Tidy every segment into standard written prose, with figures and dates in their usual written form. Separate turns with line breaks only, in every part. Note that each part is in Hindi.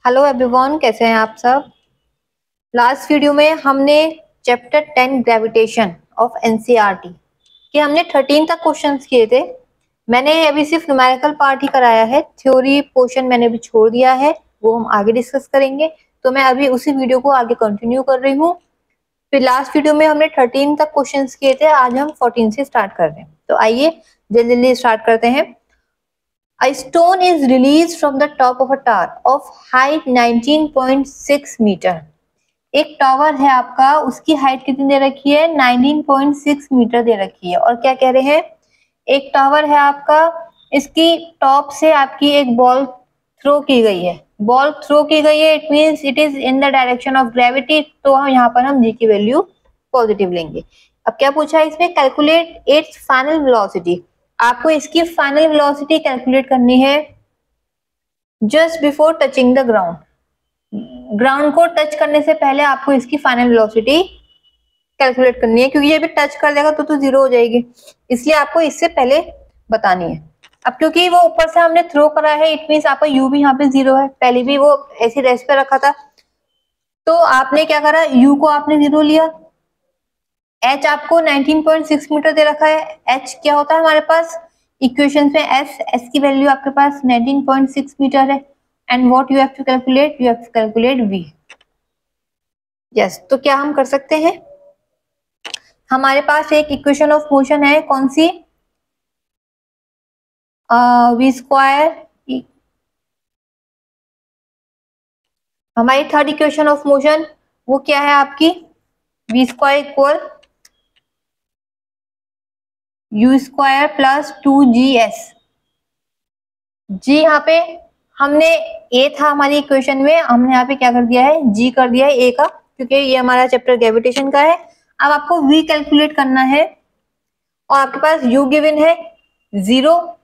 हेलो एवरीवन, कैसे हैं आप सब। लास्ट वीडियो में हमने चैप्टर 10 ग्रेविटेशन ऑफ एनसीईआरटी के हमने 13 तक क्वेश्चंस किए थे। मैंने अभी सिर्फ न्यूमेरिकल पार्ट ही कराया है, थ्योरी पोर्शन मैंने अभी छोड़ दिया है, वो हम आगे डिस्कस करेंगे। तो मैं अभी उसी वीडियो को आगे कंटिन्यू कर रही हूँ। फिर लास्ट वीडियो में हमने 13 तक क्वेश्चंस किए थे, आज हम 14 से स्टार्ट कर रहे हैं। तो आइए जल्दी जल्दी स्टार्ट करते हैं। A stone is released from the top of a tower of height 19.6 metre. एक टावर है आपका, उसकी हाइट कितनी दे रखी है? 19.6 मीटर दे रखी है। और क्या कह रहे हैं? एक टावर है आपका, इसकी टॉप से आपकी एक बॉल थ्रो की गई है। बॉल थ्रो की गई है, it means it is in the direction of gravity. तो हम यहाँ पर हम जी की वैल्यू पॉजिटिव लेंगे। अब क्या पूछा है इसमें? Calculate its final velocity. आपको इसकी फाइनल वेलोसिटी कैलकुलेट करनी है just before touching the ground. Ground को टच करने से पहले आपको इसकी फाइनल वेलोसिटी कैलकुलेट करनी है, क्योंकि ये भी टच कर देगा तो जीरो हो जाएगी, इसलिए आपको इससे पहले बतानी है। अब क्योंकि वो ऊपर से हमने थ्रो करा है, इट मींस आपका यू भी यहाँ पे जीरो है, पहले भी वो ऐसी रेस्ट पे रखा था। तो आपने क्या करा, यू को आपने जीरो लिया। एच आपको 19.6 मीटर दे रखा है। एच क्या होता है हमारे पास इक्वेशन में? एस की वैल्यू आपके पास 19.6 मीटर है। And what you have to calculate? You have to calculate V. Yes, तो क्या हम कर सकते हैं? हमारे पास एक इक्वेशन ऑफ मोशन है, कौन सी? V square. हमारी थर्ड इक्वेशन ऑफ मोशन वो क्या है आपकी? V square equal u square plus 2GS। जी यहाँ पे हमने ए था हमारी इक्वेशन में, हमने यहाँ पे क्या कर दिया है? जी कर दिया है ए का, क्योंकि ये हमारा चैप्टर ग्रेविटेशन का है। अब आपको वी कैलकुलेट करना है और आपके पास यू गिवन है 0।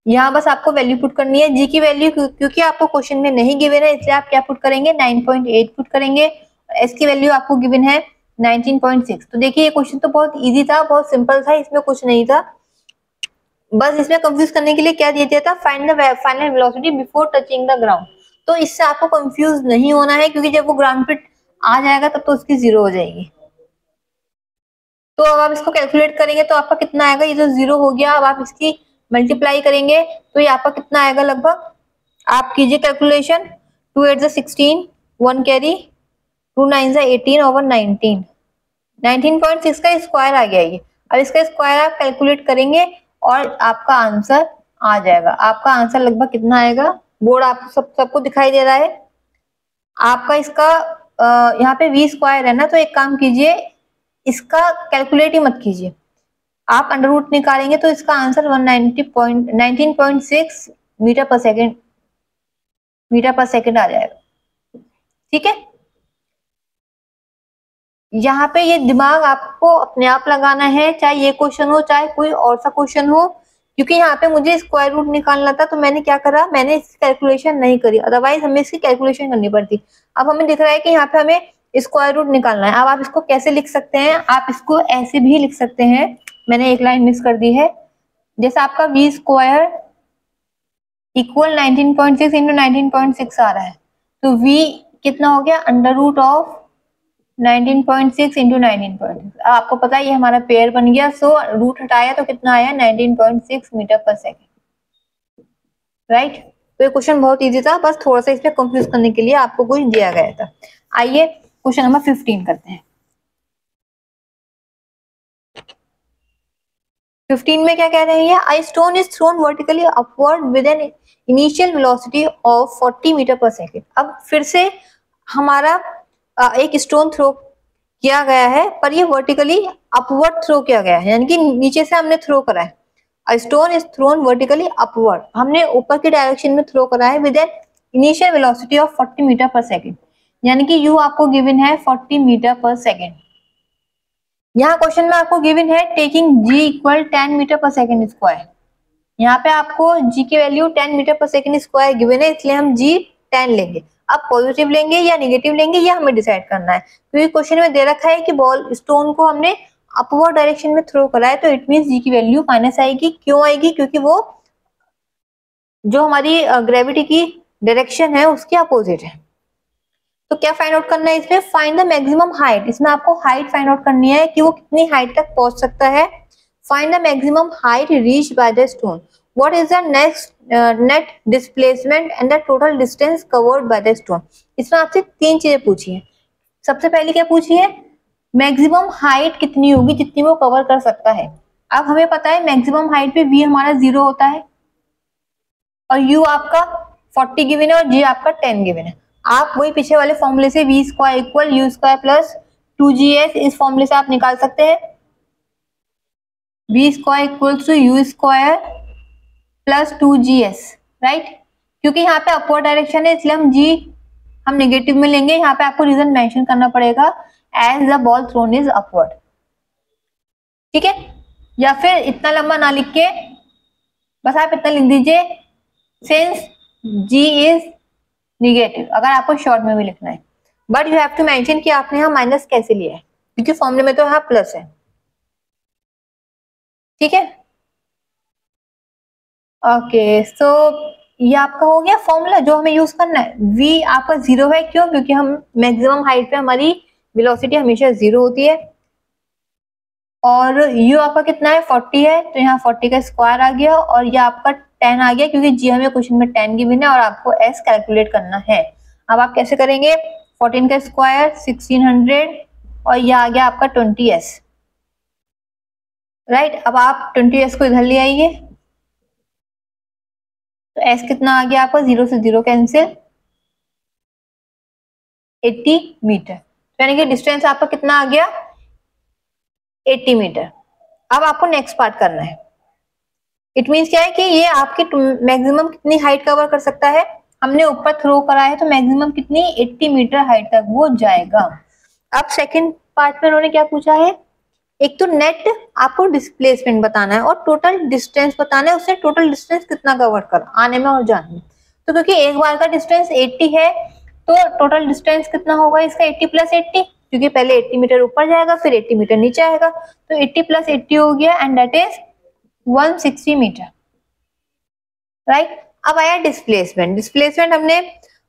यहाँ बस आपको वैल्यू पुट करनी है। जी की वैल्यू क्योंकि आपको क्वेश्चन में नहीं गिवन है, इसलिए आप क्या पुट करेंगे? 9.8 पुट करेंगे। एस की वैल्यू आपको गिवन है 19.6। तो देखिए ये क्वेश्चन तो बहुत इजी था, बहुत सिंपल था, इसमें कुछ नहीं था। बस इसमें कंफ्यूज करने के लिए क्या दिया गया था? Find the final velocity before touching the ground. तो इससे आपको कंफ्यूज नहीं होना है, क्योंकि जब वो ग्राउंड पे आ जाएगा तब तो उसकी जीरो हो जाएगी। तो अब आप इसको कैलकुलेट करेंगे तो आपका कितना आएगा? ये तो जीरो हो गया। अब आप इसकी मल्टीप्लाई करेंगे तो ये आपका कितना आएगा? लगभग आप कीजिए कैलकुलेशन। 2 8 16, 1 कैरी, 2 9 18 ओवर 19, 19.6 का स्क्वायर आ गया ये। अब इसका स्क्वायर आप कैलकुलेट करेंगे और आपका आंसर आ जाएगा। आपका आंसर लगभग कितना आएगा? बोर्ड आपको सबको दिखाई दे रहा है आपका। इसका यहाँ पे वी स्क्वायर है ना, तो एक काम कीजिए, इसका कैलकुलेट ही मत कीजिए, आप अंडर रूट निकालेंगे तो इसका आंसर 19.6 मीटर पर सेकेंड आ जाएगा। ठीक है, यहाँ पे ये दिमाग आपको अपने आप लगाना है, चाहे ये क्वेश्चन हो चाहे कोई और सा क्वेश्चन हो, क्योंकि यहाँ पे मुझे स्क्वायर रूट निकालना था तो मैंने क्या करा? मैंने इसकी कैलकुलेशन नहीं करी, अदरवाइज हमें इसकी कैलकुलेशन करनी पड़ती। अब हमें दिख रहा है कि यहाँ पे हमें स्क्वायर रूट निकालना है। अब आप इसको कैसे लिख सकते हैं? आप इसको ऐसे भी लिख सकते हैं, मैंने एक लाइन मिस कर दी है। जैसे आपका वी स्क्वायर इक्वल 19.6 इंटू 19.6 आ रहा है, तो वी कितना हो गया? Under root of 19.6 into 19.6। आपको पता है ये हमारा पेयर बन गया, सो रूट हटाया तो कितना आया? 19.6 मीटर पर सेकेंड। राइट, तो ये क्वेश्चन बहुत इजी था, बस थोड़ा सा इसमें कंफ्यूज करने के लिए आपको कुछ दिया गया था। आइए क्वेश्चन नंबर 15 करते हैं। 15 में क्या कह रहे हैं? I stone is thrown vertically upward with an initial velocity of 40 metre per second. अब फिर से हमारा एक स्टोन थ्रो किया गया है, पर ये वर्टिकली अपवर्ड थ्रो किया गया है, यानी कि नीचे से हमने थ्रो करा है। A stone is thrown vertically upward, हमने ऊपर की डायरेक्शन में थ्रो करा है with an initial velocity of 40 metre per second, यानी कि यू आपको गिवन है 40 मीटर पर सेकेंड। यहाँ क्वेश्चन में आपको गिवन है टेकिंग जी equal 10 metre per second square. यहाँ पे आपको जी की value 10 metre per second square given है, इसलिए हम जी 10 लेंगे। अब पॉजिटिव लेंगे या नेगेटिव लेंगे ये हमें डिसाइड करना है, क्योंकि क्वेश्चन में दे रखा है कि बॉल स्टोन को हमने अपवर्ड डायरेक्शन में थ्रो करा है, तो इट मींस जी की वैल्यू माइनस आएगी। क्यों आएगी? क्योंकि वो जो हमारी ग्रेविटी की डायरेक्शन है उसकी अपोजिट है। तो क्या फाइंड आउट करना है इसमें, फाइंड द मैक्सिमम हाइट। इसमें आपको हाइट फाइंड आउट करनी है कि वो कितनी हाइट तक पहुंच सकता है। Find the maximum height reach by the stone. What is the next net displacement and the total distance covered by the stone. इसमें आपसे 3 चीजें पूछी है। सबसे पहले क्या पूछी है, मैक्सिमम हाइट कितनी होगी जितनी वो कवर कर सकता है। अब हमें पता है मैक्सिमम हाइट पे v हमारा 0 होता है और u आपका 40 गिवन है और g आपका 10 गिवन है। आप वही पीछे वाले फॉर्मूले से v square equal u square plus 2gs इस फॉर्मूले से आप निकाल सकते हैं। v square equal to u square plus 2gs, right. क्योंकि यहाँ पे अपवर्ड डायरेक्शन है इसलिए हम नेगेटिव में लेंगे। यहाँ पे आपको रीजन मेंशन करना पड़ेगा, as the ball thrown is upward, ठीक है। या फिर इतना लंबा ना लिख के बस आप इतना लिख दीजिए, सिंस g इज निगेटिव, अगर आपको शॉर्ट में भी लिखना है। But you have to mention कि आपने यहाँ माइनस कैसे लिया है, क्योंकि फॉर्मूले में तो यहाँ प्लस है, ठीक है। ओके सो ये आपका हो गया फॉर्मूला जो हमें यूज करना है। v आपका 0 है, क्यों, क्योंकि हम मैक्सिमम हाइट पे हमारी वेलोसिटी हमेशा 0 होती है। और u आपका कितना है, 40 है, तो यहाँ 40 का स्क्वायर आ गया और ये आपका 10 आ गया, क्योंकि g हमें क्वेश्चन में 10 गिवन है और आपको s कैलकुलेट करना है। अब आप कैसे करेंगे, 14 का स्क्वायर 1600 और ये आ गया आपका 20s, राइट। अब आप 20s को इधर ले आइए, तो s कितना आ गया आपका, 0 से 0 कैंसिल, 80 मीटर, यानी कि डिस्टेंस आपका कितना आ गया, 80 मीटर। अब आपको नेक्स्ट पार्ट करना है। इट मीन्स क्या है कि ये आपकी मैक्सिमम कितनी हाइट कवर कर सकता है। हमने ऊपर थ्रो करा है तो मैक्सिमम कितनी, 80 मीटर हाइट तक वो जाएगा। अब सेकंड पार्ट में उन्होंने क्या पूछा है, एक तो नेट आपको डिस्प्लेसमेंट बताना है और टोटल डिस्टेंस बताना है, उससे टोटल डिस्टेंस कितना कवर कर आने में और जाने में। तो क्योंकि एक बार का डिस्टेंस 80 है तो टोटल डिस्टेंस कितना होगा इसका, 80 प्लस 80, क्योंकि पहले 80 मीटर ऊपर जाएगा फिर 80 मीटर नीचे आएगा, तो 80 प्लस 80 हो गया and that is 160 metre, right. अब आया डिस्प्लेसमेंट। डिस्प्लेसमेंट हमने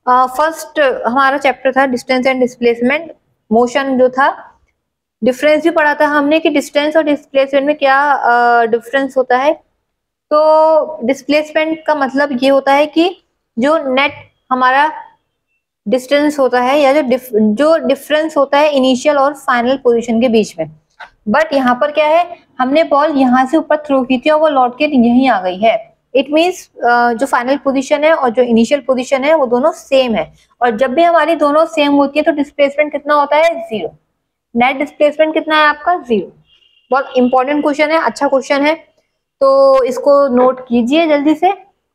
फर्स्ट हमारा चैप्टर था डिस्टेंस एंड डिस्प्लेसमेंट, मोशन जो था, डिफरेंस भी पढ़ा था हमने कि डिस्टेंस और डिस्प्लेसमेंट में क्या डिफरेंस होता है। तो डिस्प्लेसमेंट का मतलब ये होता है कि जो नेट हमारा डिस्टेंस होता है या जो डिफरेंस होता है इनिशियल और फाइनल पोजीशन के बीच में। बट यहाँ पर क्या है, हमने बॉल यहाँ से ऊपर थ्रो की थी और वो लौट के यहीं आ गई है। इट मीन्स जो फाइनल पोजीशन है और जो इनिशियल पोजीशन है वो दोनों सेम है, और जब भी हमारी दोनों सेम होती है तो डिस्प्लेसमेंट कितना होता है, 0। नेट डिस्प्लेसमेंट कितना है आपका, 0। बहुत इंपॉर्टेंट क्वेश्चन है, अच्छा क्वेश्चन है, तो इसको नोट कीजिए जल्दी से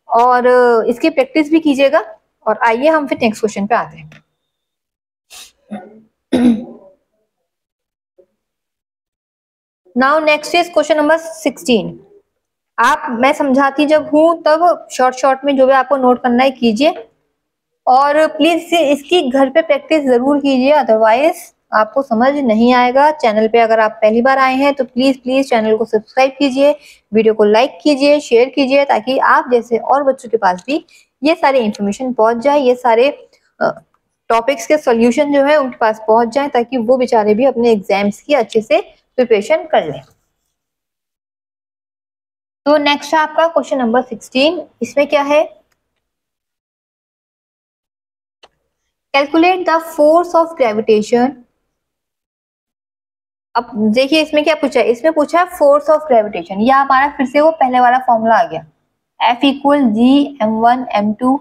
और इसकी प्रैक्टिस भी कीजिएगा। और आइए हम फिर नेक्स्ट क्वेश्चन पे आते हैं। Now next is question number 16। आप, मैं समझाती जब हूं तब शॉर्ट में जो भी आपको नोट करना है कीजिए, और प्लीज इसकी घर पे प्रैक्टिस जरूर कीजिए, अदरवाइज आपको समझ नहीं आएगा। चैनल पे अगर आप पहली बार आए हैं तो प्लीज चैनल को सब्सक्राइब कीजिए, वीडियो को लाइक कीजिए, शेयर कीजिए, ताकि आप जैसे और बच्चों के पास भी ये सारे इंफॉर्मेशन पहुंच जाए, ये सारे टॉपिक्स के सॉल्यूशन जो है उनके पास पहुंच जाए, ताकि वो बेचारे भी अपने एग्जाम्स की अच्छे से प्रिपरेशन कर लें। तो नेक्स्ट है आपका क्वेश्चन नंबर 16। इसमें क्या है, calculate the force of gravitation. अब देखिए इसमें क्या पूछा है, इसमें पूछा है फोर्स ऑफ ग्रेविटेशन। यह हमारा फिर से वो पहले वाला फॉर्मूला आ गया, F equal G(m1m2)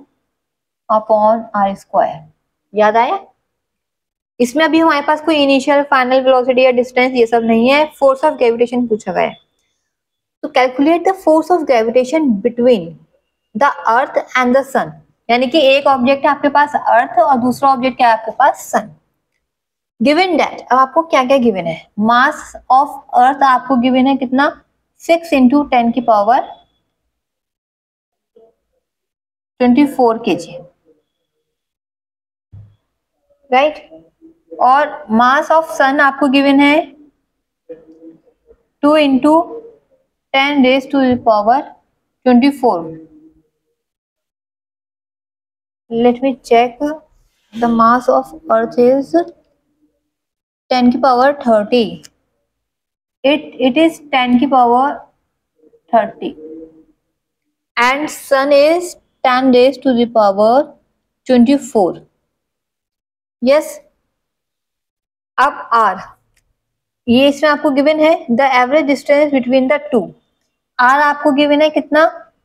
upon r square. याद आया। इसमें अभी हमारे पास कोई इनिशियल फाइनल वेलोसिटी या डिस्टेंस ये सब नहीं है, फोर्स ऑफ ग्रेविटेशन पूछा गया है। तो calculate the force of gravitation between the earth and the sun, यानी कि एक ऑब्जेक्ट है आपके पास अर्थ और दूसरा ऑब्जेक्ट क्या है आपके पास सन। गिवन दैट, अब आपको क्या क्या गिवन है, मास ऑफ अर्थ आपको गिवन है कितना, 6 × 10⁻24 kg, राइट। और मास ऑफ सन आपको गिवन है 2 × 10⁻24, let me check the mass of earth is 10 की पावर 30. It is 10 की power 30 and sun is 10 raised to the power 24. Yes. अब R, ये इसमें आपको गिवन है the average distance between the two. R आपको गिवन है कितना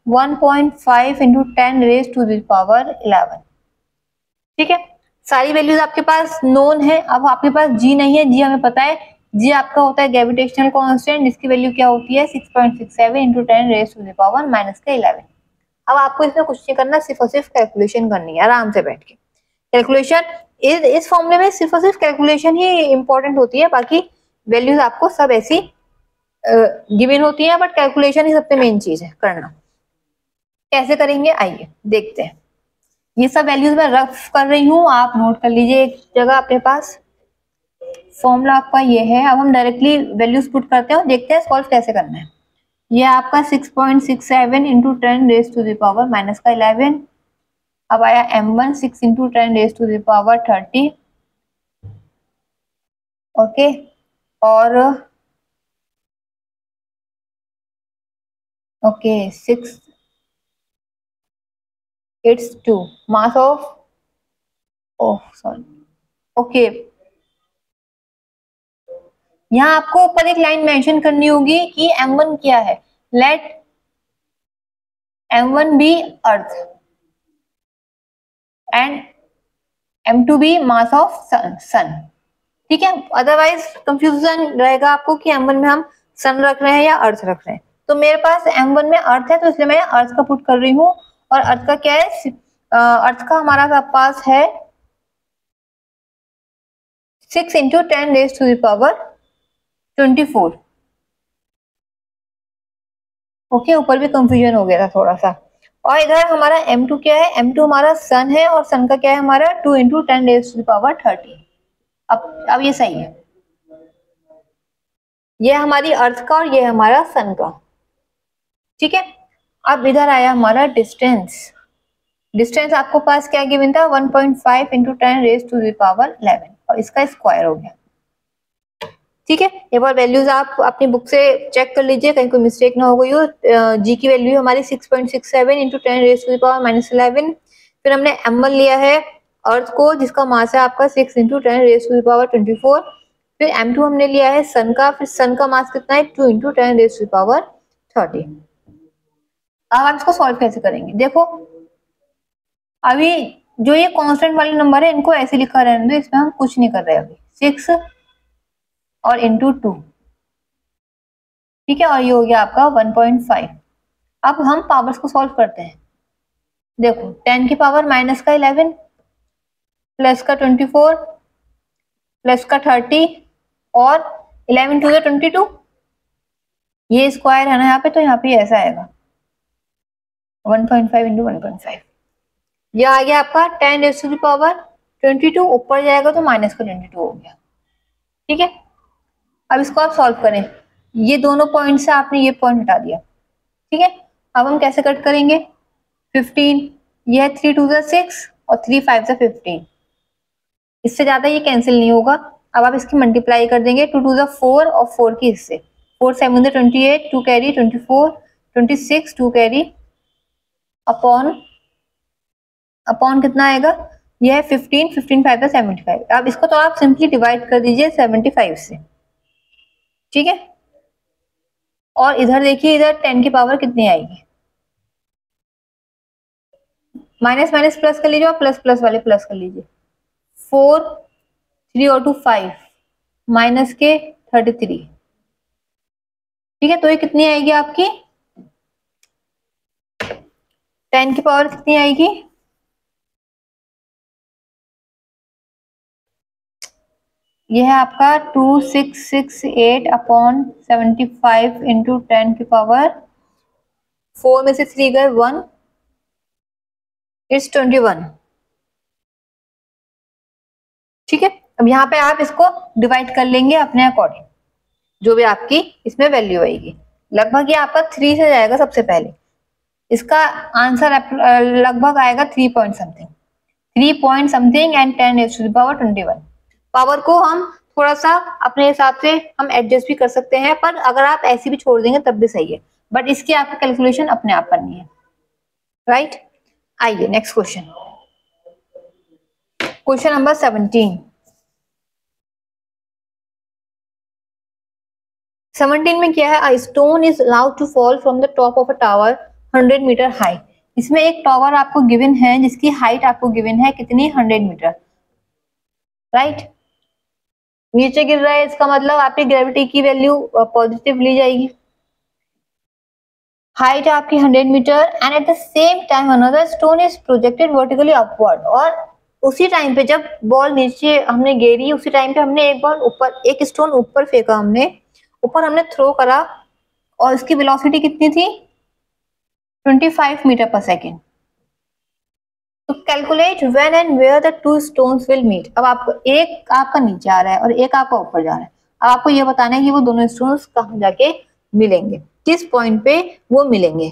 1.5 into 10 raise to the power 11. ठीक है, सारी वैल्यूज आपके पास नोन है. अब आपके पास G नहीं है, G हमें पता है, G आपका होता है ग्रेविटेशनल कांस्टेंट, जिसकी वैल्यू क्या होती है 6.67 into 10 raise to the power -11. अब आपको इसमें कुछ नहीं करना, सिर्फ और सिर्फ कैलकुलेशन करनी है आराम से बैठ के. कैलकुलेशन इस फॉर्मूले में सिर्फ और सिर्फ कैलकुलेशन ही इंपॉर्टेंट होती है, बाकी वैल्यूज आपको सब ऐसी गिवन होती है, बट कैलकुलेशन ही सबसे मेन चीज है करना. कैसे करेंगे आइए देखते हैं. ये सब वैल्यूज मैं रफ कर रही हूँ, आप नोट कर लीजिए एक जगह अपने पास. फॉर्मूला आपका ये है. अब हम डायरेक्टली वैल्यूज पुट करते हैं और देखते हैं सॉल्व कैसे करना है. ये आपका 6.67 into 10 raise to the power -11. अब आया m1 6 into 10 raise to the power 30. Okay, और okay 6 it's 2 mass of, oh sorry, okay. यहाँ आपको ऊपर एक लाइन मेंशन करनी होगी कि m1 क्या है. Let m1 be earth and m2 be mass of sun. ठीक है, अदरवाइज कंफ्यूजन रहेगा आपको कि m1 में हम सन रख रहे हैं या अर्थ रख रहे हैं. तो मेरे पास m1 में अर्थ है, तो इसलिए मैं अर्थ का पुट कर रही हूँ. और अर्थ का क्या है, अर्थ का हमारा पास है 6 into 10 raise to the power 24. Okay, ऊपर भी कंफ्यूजन हो गया था थोड़ा सा. और इधर हमारा m2 क्या है, m2 हमारा सन है, और सन का क्या है हमारा 2 into 10 raise to the power 30. अब ये सही है, ये हमारी अर्थ का और ये हमारा सन का. ठीक है, अब इधर आया हमारा डिस्टेंस. डिस्टेंस आपको पास क्या गिवन था 1.5 into 10 raise to the power 11, और इसका स्क्वायर हो गया. ठीक है, एक बार वैल्यूज आप अपनी बुक से चेक कर लीजिए, कहीं कोई मिस्टेक ना हो गई हो. जी की वैल्यू हमारी 6.67 into 10 raise to the power -11. फिर हमने m1 लिया है अर्थ को, जिसका मास है आपका 6 into 10 raise to the power 24. फिर m2 हमने लिया है सन का, फिर सन का मास कितना है 2 into 10 raise to the power 30. अब आप इसको सॉल्व कैसे करेंगे, देखो अभी जो ये कांस्टेंट वाले नंबर है इनको ऐसे लिखा रहने दो, इसमें हम कुछ नहीं कर रहे अभी. 6 और इंटू 2, ठीक है, और ये हो गया आपका 1.5. अब हम पावर्स को सॉल्व करते हैं. देखो 10 की पावर -11 प्लस का 24 प्लस का 30 और 11 टू 22. ये स्क्वायर है ना यहाँ पे, तो यहाँ पे ऐसा आएगा 1.5 इंटू 1.5. यह आ गया आपका 10 रेज़ टू द पावर 22. ऊपर जाएगा तो माइनस का 22 हो गया. ठीक है, अब इसको आप सॉल्व करें. ये दोनों पॉइंट से आपने ये पॉइंट हटा दिया. ठीक है, अब हम कैसे कट करेंगे 15. यह 3 2 6 और 3 5 15. इससे ज्यादा ये कैंसिल नहीं होगा. अब आप इसकी मल्टीप्लाई कर देंगे. 2 2 4 और 4 की हिस्से 4 7 28 2 कैरी 24 26 2 कैरी अपॉन कितना आएगा, यह है 15 15 5 75. अब इसको तो आप सिंपली डिवाइड कर दीजिए 75 से. ठीक है, और इधर देखिए, इधर 10 की पावर कितनी आएगी, माइनस माइनस प्लस कर लीजिए और प्लस प्लस वाले प्लस कर लीजिए. 4 3 और 2 5 माइनस के 33. ठीक है, तो ये कितनी आएगी आपकी 10 की पावर कितनी आएगी, यह है आपका 2668 अपॉन 75 इंटू 10 की पावर 4 में से 3 गए 1, इट्स 21. ठीक है, अब यहाँ पे आप इसको डिवाइड कर लेंगे अपने अकॉर्डिंग, जो भी आपकी इसमें वैल्यू आएगी. लगभग ये आपका 3 से जाएगा सबसे पहले. इसका आंसर लगभग आएगा 3 point something. 3 point something and 10⁻21। Power को हम थोड़ा सा अपने हिसाब से हम एडजस्ट भी कर सकते हैं, पर अगर आप ऐसी भी छोड़ देंगे तब भी सही है, बट इसकी आपको कैलकुलेशन अपने आप करनी है, राइट। आइए नेक्स्ट क्वेश्चन, क्वेश्चन नंबर 17। 17 में क्या है, a stone is allowed to fall from the top of a tower 100 metre high. इसमें एक टावर आपको गिवन है जिसकी हाइट आपको गिवन है कितनी, 100 मीटर, राइट। नीचे गिर रहा है, इसका मतलब आपकी ग्रेविटी की वैल्यू पॉजिटिव ली जाएगी। हाइट आपकी 100 metre and at the same time another stone is projected vertically upward. और उसी टाइम पे जब बॉल नीचे हमने गिरी, उसी टाइम पे हमने एक बॉल ऊपर, एक स्टोन ऊपर फेंका, हमने ऊपर हमने थ्रो करा, और इसकी वेलोसिटी कितनी थी, 25 मीटर पर सेकेंड। तो calculate when and where the two stones will meet. अब आपको एक आपका नीचे आ रहा है और एक आपका ऊपर जा रहा है, अब आपको ये बताना है कि वो दोनों स्टोन्स कहाँ जाके मिलेंगे, किस पॉइंट पे वो मिलेंगे,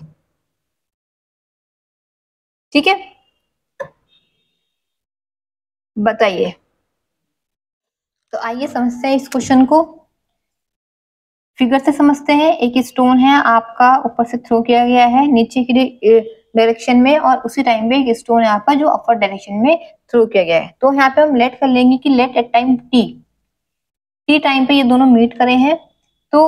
ठीक है, बताइए। तो आइए समझते हैं इस क्वेश्चन को, फिगर से समझते हैं। एक स्टोन है आपका, ऊपर से थ्रो किया गया है नीचे की डायरेक्शन में, और उसी टाइम पे एक स्टोन है आपका जो अपर डायरेक्शन में थ्रो किया गया है। तो यहाँ पे हम लेट कर लेंगे कि let at time T time पे ये दोनों मीट करे हैं। तो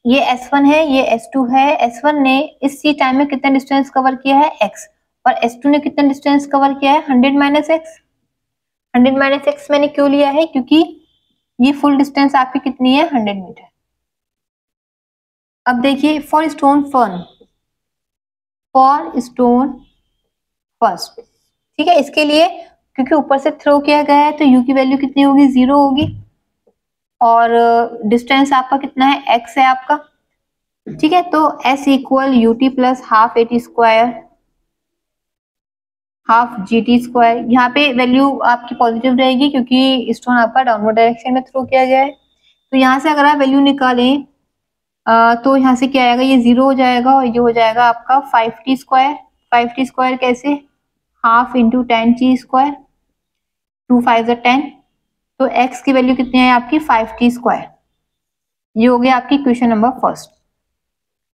ये S1 है, ये S2 है। S1 ने इस सी टाइम में कितना डिस्टेंस कवर किया है, x, और S2 ने कितना डिस्टेंस कवर किया है, 100 माइनस एक्स। 100 माइनस एक्स मैंने क्यों लिया है, क्योंकि ये फुल डिस्टेंस आपकी कितनी है, 100 मीटर। अब देखिए फॉर स्टोन फर्स्ट, ठीक है, इसके लिए क्योंकि ऊपर से थ्रो किया गया है तो u की वैल्यू कितनी होगी, 0 होगी, और डिस्टेंस आपका कितना है, x है आपका, ठीक है। तो s equal U T plus half A T square half G T square. यहाँ पे वैल्यू आपकी पॉजिटिव रहेगी क्योंकि स्टोन आपका डाउनवर्ड डायरेक्शन में थ्रो किया गया है। तो यहाँ से अगर आप वैल्यू निकालें तो यहाँ से क्या आएगा, ये 0 हो जाएगा और ये हो जाएगा आपका 5t स्क्वायर। 5t स्क्वायर कैसे, हाफ इंटू 10t स्क्वायर, 2 5 10। तो x की वैल्यू कितनी है आपकी, 5t स्क्वायर। ये हो गया आपकी क्वेश्चन नंबर फर्स्ट।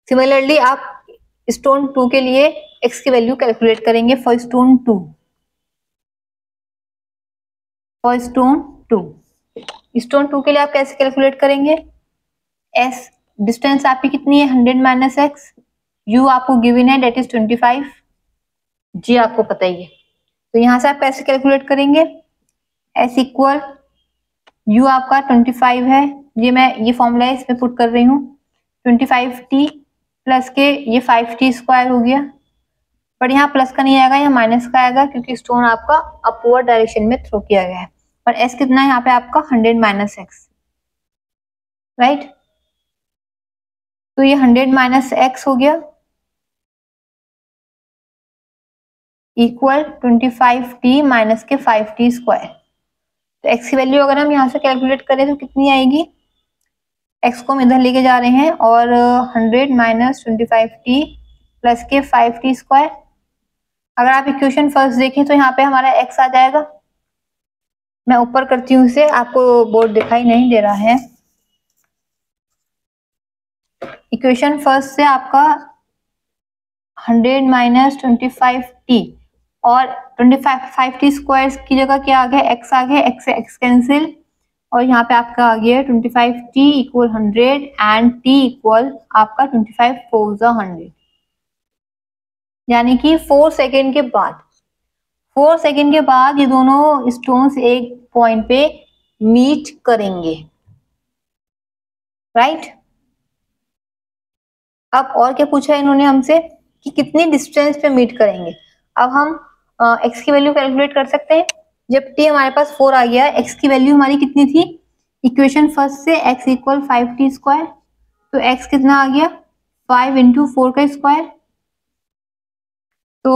सिमिलरली आप स्टोन 2 के लिए x की वैल्यू कैलकुलेट करेंगे फॉर स्टोन 2। स्टोन 2 के लिए आप कैसे कैलकुलेट करेंगे, s डिस्टेंस आपकी कितनी है, 100 माइनस एक्स, u आपको गिवन है डेट इज 25, g आपको पता ही है। तो यहां से आप कैसे कैलकुलेट करेंगे, s इक्वल u आपका 25 है, ये मैं ये फॉर्मूला है इसमें पुट कर रही हूँ, 25t प्लस के ये 5t स्क्वायर हो गया, बट यहाँ प्लस का नहीं आएगा, यहाँ माइनस का आएगा क्योंकि स्टोन आपका अपवर्ड डायरेक्शन में थ्रो किया गया है। और s कितना है यहाँ पे आपका, 100 माइनस एक्स, राइट। तो ये 100 माइनस एक्स हो गया इक्वल 25t माइनस के 5t स्क्वायर। तो x की वैल्यू अगर हम यहाँ से कैलकुलेट करें तो कितनी आएगी, x को हम इधर लेके जा रहे हैं, और 100 माइनस 25t प्लस के 5t स्क्वायर। अगर आप इक्वेशन फर्स्ट देखें तो यहाँ पे हमारा x आ जाएगा। मैं ऊपर करती हूँ इसे, आपको बोर्ड दिखाई नहीं दे रहा है। इक्वेशन फर्स्ट से आपका 100 माइनस 25t और 5t स्क्वायर की जगह क्या आ गया, x आ गया, x से x कैंसिल, और यहाँ पे आपका आ गया 25t equal 100 and t equal आपका 25 4 100, यानी कि 4 सेकेंड के बाद ये दोनों स्टोन्स एक पॉइंट पे मीट करेंगे, राइट। अब और क्या पूछा है इन्होंने हमसे कि कितनी डिस्टेंस पे मीट करेंगे। अब हम x की वैल्यू कैलकुलेट कर सकते हैं। जब t हमारे पास 4 आ गया, x की वैल्यू हमारी कितनी थी, इक्वेशन फर्स्ट से x इक्वल 5t स्क्वायर, तो x कितना आ गया, 5 इंटू 4 का स्क्वायर। तो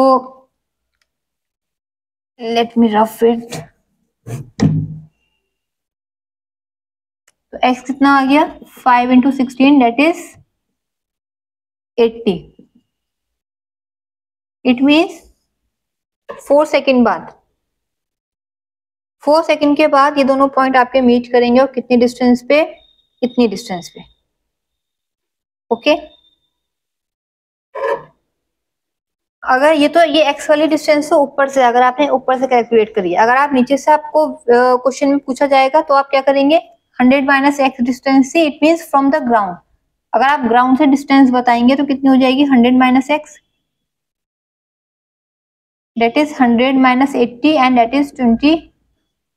लेट मी रफ इट, तो x कितना आ गया, 5 into 16 that is 80। It means 4 second बाद 4 सेकंड के बाद ये दोनों पॉइंट आपके मीट करेंगे और कितनी डिस्टेंस पे, इतनी डिस्टेंस पे। ओके, अगर ये एक्स वाली डिस्टेंस तो ऊपर से, अगर आपने ऊपर से कैलकुलेट करी है, अगर आप नीचे से आपको क्वेश्चन में पूछा जाएगा तो आप क्या करेंगे, 100 माइनस एक्स डिस्टेंस से, it means from the ground. अगर आप ग्राउंड से डिस्टेंस बताएंगे तो कितनी हो जाएगी, 100 minus X, that is 100 minus 80 and that is 20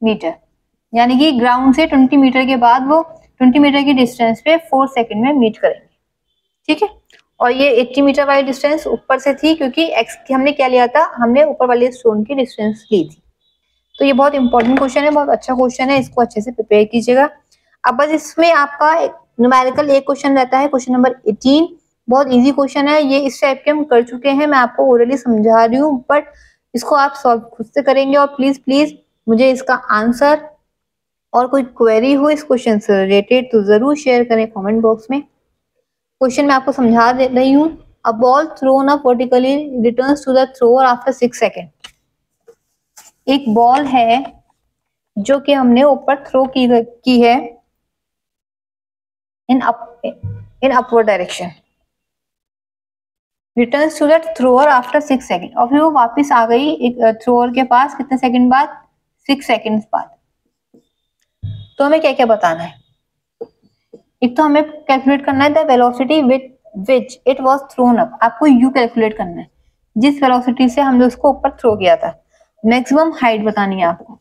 metre. यानी कि ग्राउंड से 20 मीटर के बाद वो 20 मीटर की डिस्टेंस पे 4 सेकंड में मीट करेंगे। ठीक है, और ये 80 मीटर वाली डिस्टेंस ऊपर से थी क्योंकि एक्स की हमने क्या लिया था, हमने ऊपर वाले स्टोन की डिस्टेंस ली थी। तो ये बहुत इंपॉर्टेंट क्वेश्चन है, बहुत अच्छा क्वेश्चन है, इसको अच्छे से प्रिपेयर कीजिएगा। अब बस इसमें आपका न्यूमेरिकल एक क्वेश्चन रहता है, क्वेश्चन नंबर 18, बहुत इजी क्वेश्चन है ये, इस टाइप के हम कर चुके हैं, मैं आपको ओरली समझा रही हूँ, बट इसको आप सॉल्व खुद से करेंगे। और प्लीज प्लीज मुझे इसका आंसर और कोई क्वेरी हो इस क्वेश्चन से रिलेटेड तो जरूर शेयर करें कमेंट बॉक्स में। क्वेश्चन मैं आपको समझा दे रही हूँ। A ball thrown up vertically returns to the thrower after 6 second. एक बॉल है जो कि हमने ऊपर थ्रो की है in upward direction, returns to the thrower after 6 second, और फिर वो वापस आ गई एक थ्रोअर के पास कितने सेकंड बाद, 6 सेकंड्स बाद। तो हमें क्या क्या बताना है, एक तो हमें कैलकुलेट करना है the velocity with which it was thrown up. आपको यू कैलकुलेट करना है, जिस वेलोसिटी से हमने उसको ऊपर थ्रो किया था। मैक्सिमम हाइट बतानी है आपको,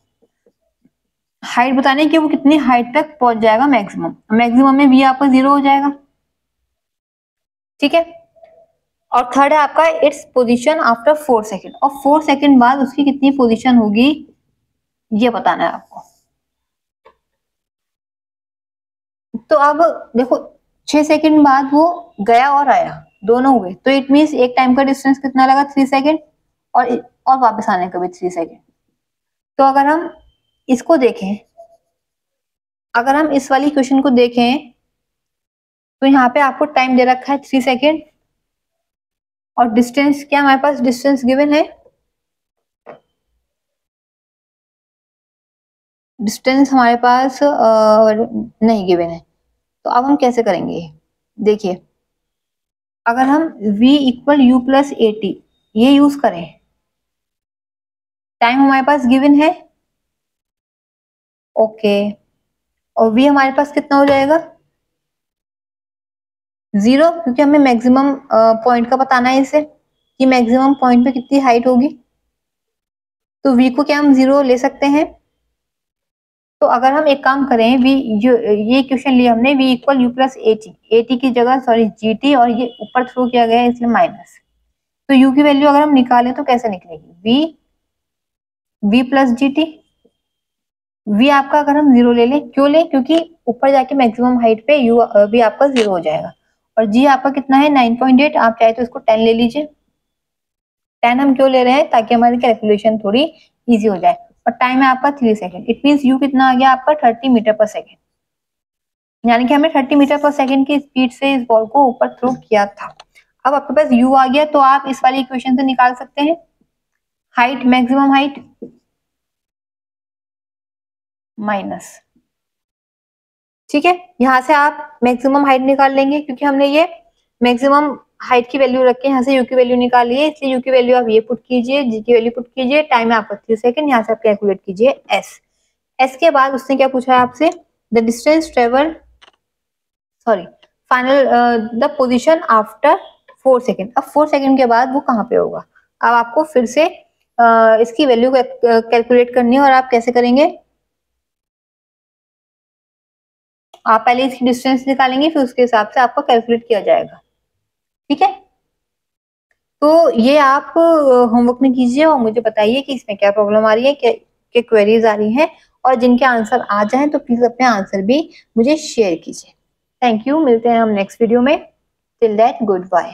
हाइट बतानी है कि वो कितनी हाइट तक पहुंच जाएगा मैक्सिमम। मैक्सिमम में भी आपका 0 हो जाएगा। ठीक है, और थर्ड है आपका इट्स पोजीशन आफ्टर 4 सेकेंड, और 4 सेकेंड बाद उसकी कितनी पोजीशन होगी ये बताना है आपको। तो अब देखो 6 सेकेंड बाद वो गया और आया, दोनों हुए, तो इट मीन्स एक टाइम का डिस्टेंस कितना लगा, 3 सेकेंड, और वापस आने का भी 3 सेकेंड। तो अगर हम इसको देखें, अगर हम इस वाली क्वेश्चन को देखें तो यहाँ पे आपको टाइम दे रखा है 3 सेकेंड, और डिस्टेंस क्या हमारे पास डिस्टेंस गिवन है, डिस्टेंस हमारे पास नहीं गिवन है। तो अब हम कैसे करेंगे, देखिए अगर हम v equal you plus A T ये यूज करें, टाइम हमारे पास गिवन है, ओके, और v हमारे पास कितना हो जाएगा 0, क्योंकि हमें मैक्सिमम पॉइंट का बताना है इसे कि मैक्सिमम पॉइंट पे कितनी हाइट होगी। तो v को क्या हम 0 ले सकते हैं। तो अगर हम एक काम करें, ये क्वेश्चन लिया हमने v equal you plus A T की जगह सॉरी जी टी, और ये ऊपर थ्रो किया गया है इसलिए माइनस। तो u की वैल्यू अगर हम निकालें तो कैसे निकलेगी, v plus G T. v आपका अगर हम 0 ले लें, क्यों लें, क्योंकि ऊपर जाके मैक्सिमम हाइट पे u v आपका 0 हो जाएगा। और g आपका कितना है 9.8, आप चाहे तो इसको 10 ले लीजिए। 10 हम क्यों ले रहे हैं, ताकि हमारी कैलकुलेशन थोड़ी इजी हो जाए। और टाइम है आपका 3 सेकेंड, इट मीन्स u कितना आ गया आपका 30 मीटर पर सेकेंड, यानी कि हमने 30 मीटर पर सेकेंड की स्पीड से इस बॉल को ऊपर थ्रो किया था। अब आपके पास u आ गया, तो आप इस वाली इक्वेशन से निकाल सकते हैं हाइट, मैक्सिमम हाइट माइनस। ठीक है, यहाँ से आप मैक्सिमम हाइट निकाल लेंगे, क्योंकि हमने ये मैक्सिमम हाइट की वैल्यू रख के यहाँ से यू की वैल्यू निकाली है, इसलिए यू की वैल्यू आप ये पुट कीजिए, जी की वैल्यू पुट कीजिए, टाइम है आपका 3 सेकेंड, यहाँ से आप कैलकुलेट कीजिए एस के बाद उसने क्या पूछा है आपसे, the distance travel sorry final the position after 4 second. अब 4 सेकेंड के बाद वो कहाँ पे होगा, अब आपको फिर से इसकी वैल्यू कैलकुलेट करनी है। और आप कैसे करेंगे, आप पहले इसकी डिस्टेंस निकालेंगे, फिर उसके हिसाब से आपको कैलकुलेट किया जाएगा। ठीक है, तो ये आप होमवर्क में कीजिए और मुझे बताइए कि इसमें क्या प्रॉब्लम आ रही है, क्या क्वेरीज आ रही हैं, और जिनके आंसर आ जाएं तो प्लीज अपने आंसर भी मुझे शेयर कीजिए। थैंक यू, मिलते हैं हम नेक्स्ट वीडियो में। Till that good bye.